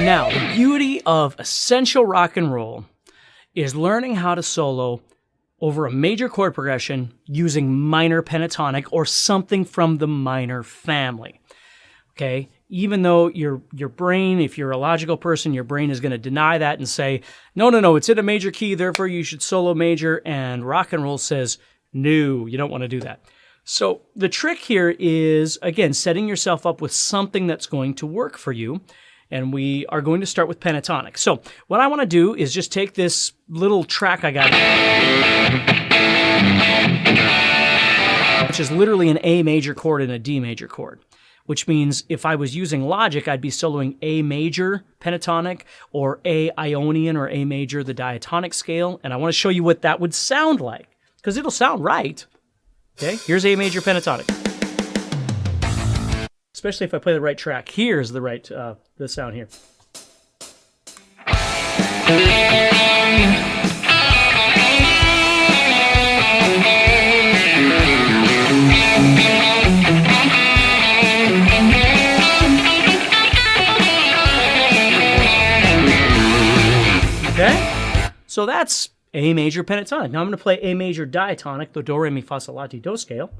Now, the beauty of essential rock and roll is learning how to solo over a major chord progression using minor pentatonic or something from the minor family. Okay? Even though your brain, if you're a logical person, your brain is going to deny that and say, no, it's in a major key, therefore you should solo major, and rock and roll says, no, you don't want to do that. So the trick here is, again, setting yourself up with something that's going to work for you. And we are going to start with pentatonic. So what I want to do is just take this little track I got, which is literally an A major chord and a D major chord, which means if I was using Logic, I'd be soloing A major pentatonic or A Ionian or A major, the diatonic scale. And I want to show you what that would sound like, because it'll sound right. Okay, here's A major pentatonic. Especially if I play the right track. Here's the right, the sound here. Okay, so that's A major pentatonic. Now I'm going to play A major diatonic, the do, re, mi, fa, sol, la, ti, do scale.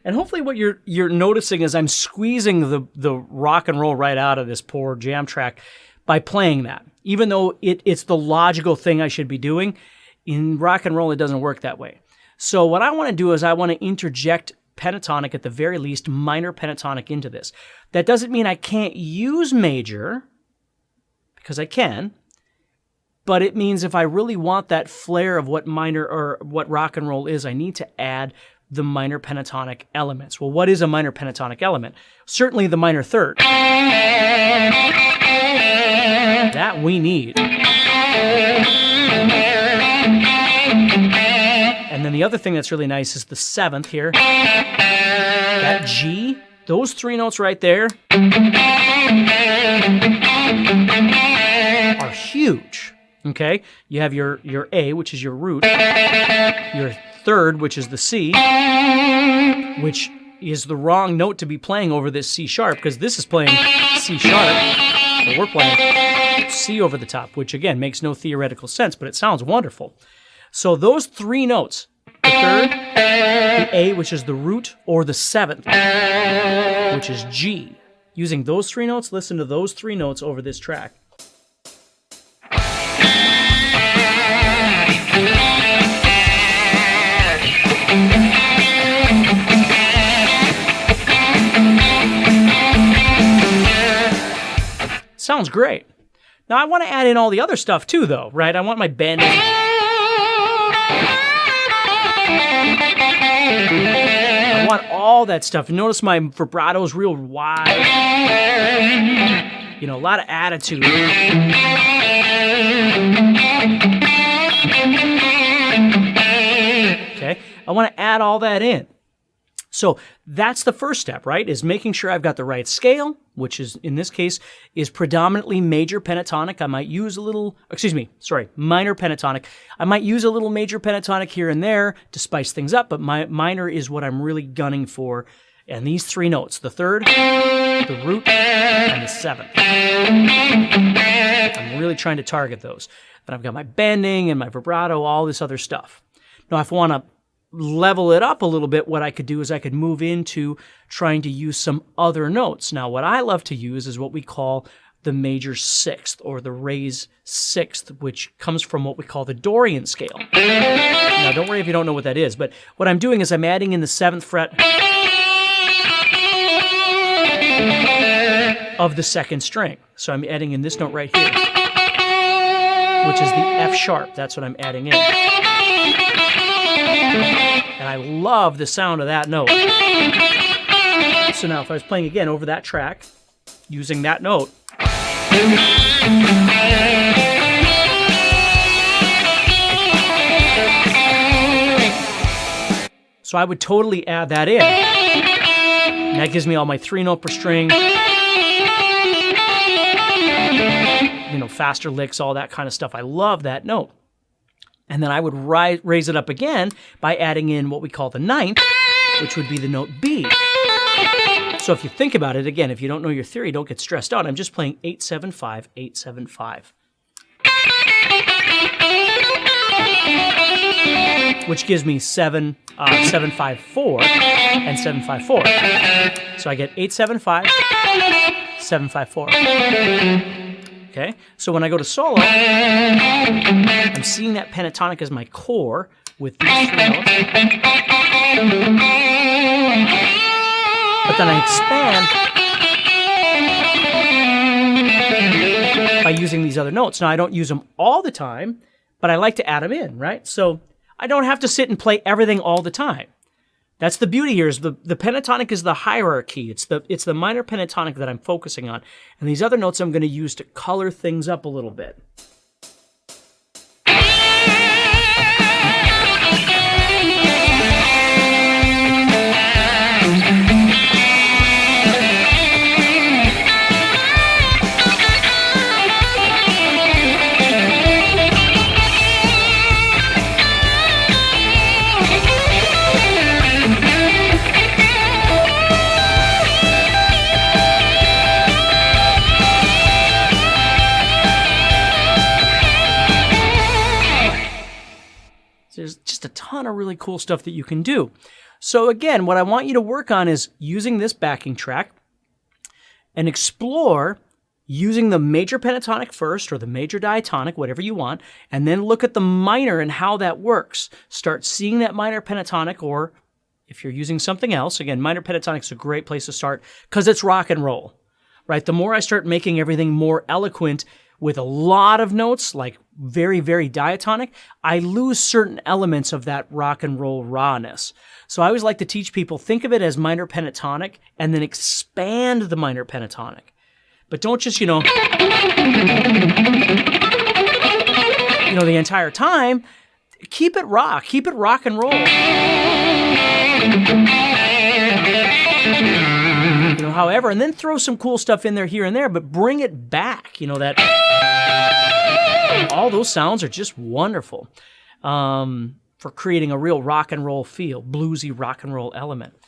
And hopefully what you're noticing is I'm squeezing the rock and roll right out of this poor jam track by playing that. Even though it's the logical thing I should be doing, in rock and roll it doesn't work that way. So what I want to do is I want to interject pentatonic, at the very least, minor pentatonic into this. That doesn't mean I can't use major, because I can, but it means if I really want that flair of what minor or what rock and roll is, I need to add the minor pentatonic elements. Well, what is a minor pentatonic element? Certainly the minor third. That we need. And then the other thing that's really nice is the seventh here. That G, those three notes right there are huge. Okay? You have your A, which is your root, your third, which is the C, which is the wrong note to be playing over this C sharp, because this is playing C sharp, but we're playing C over the top, which again makes no theoretical sense, but it sounds wonderful. So those three notes, the third, the A, which is the root, or the seventh, which is G. Using those three notes, listen to those three notes over this track. Sounds great. Now I want to add in all the other stuff too, though, right? I want my bending. I want all that stuff. Notice my vibrato is real wide. You know, a lot of attitude. Okay, I want to add all that in. So that's the first step, right, is making sure I've got the right scale, which is, in this case, is predominantly major pentatonic. I might use a little, minor pentatonic. I might use a little major pentatonic here and there to spice things up, but my minor is what I'm really gunning for. And these three notes, the third, the root, and the seventh. I'm really trying to target those. Then I've got my bending and my vibrato, all this other stuff. Now, if I want to level it up a little bit, what I could do is I could move into trying to use some other notes. Now, what I love to use is what we call the major sixth, or the raise sixth, which comes from what we call the Dorian scale. Now, don't worry if you don't know what that is, but what I'm doing is I'm adding in the 7th fret of the 2nd string. So I'm adding in this note right here, which is the F sharp. That's what I'm adding in. And I love the sound of that note. So now if I was playing again over that track, using that note, so I would totally add that in. And that gives me all my 3-note per string, you know, faster licks, all that kind of stuff. I love that note. And then I would raise it up again by adding in what we call the ninth, which would be the note B. So if you think about it, again, if you don't know your theory, don't get stressed out. I'm just playing 8-7-5, 8-7-5. Which gives me 7-5-4 and 7-5-4. So I get 8-7-5, 7-5-4. Okay, so when I go to solo, I'm seeing that pentatonic as my core with these 3 notes. But then I expand by using these other notes. Now, I don't use them all the time, but I like to add them in, right? So I don't have to sit and play everything all the time. That's the beauty here, is the pentatonic is the hierarchy. It's the minor pentatonic that I'm focusing on. And these other notes I'm going to use to color things up a little bit. There's just a ton of really cool stuff that you can do. So again, what I want you to work on is using this backing track and explore using the major pentatonic first or the major diatonic, whatever you want, and then look at the minor and how that works. Start seeing that minor pentatonic, or if you're using something else, again, minor pentatonic is a great place to start because it's rock and roll, right? The more I start making everything more eloquent with a lot of notes, like very, very diatonic, I lose certain elements of that rock and roll rawness. So I always like to teach people, think of it as minor pentatonic and then expand the minor pentatonic. But don't just, the entire time. Keep it rock and roll. However, and then throw some cool stuff in there here and there, but bring it back. All those sounds are just wonderful for creating a real rock and roll feel, bluesy rock and roll element.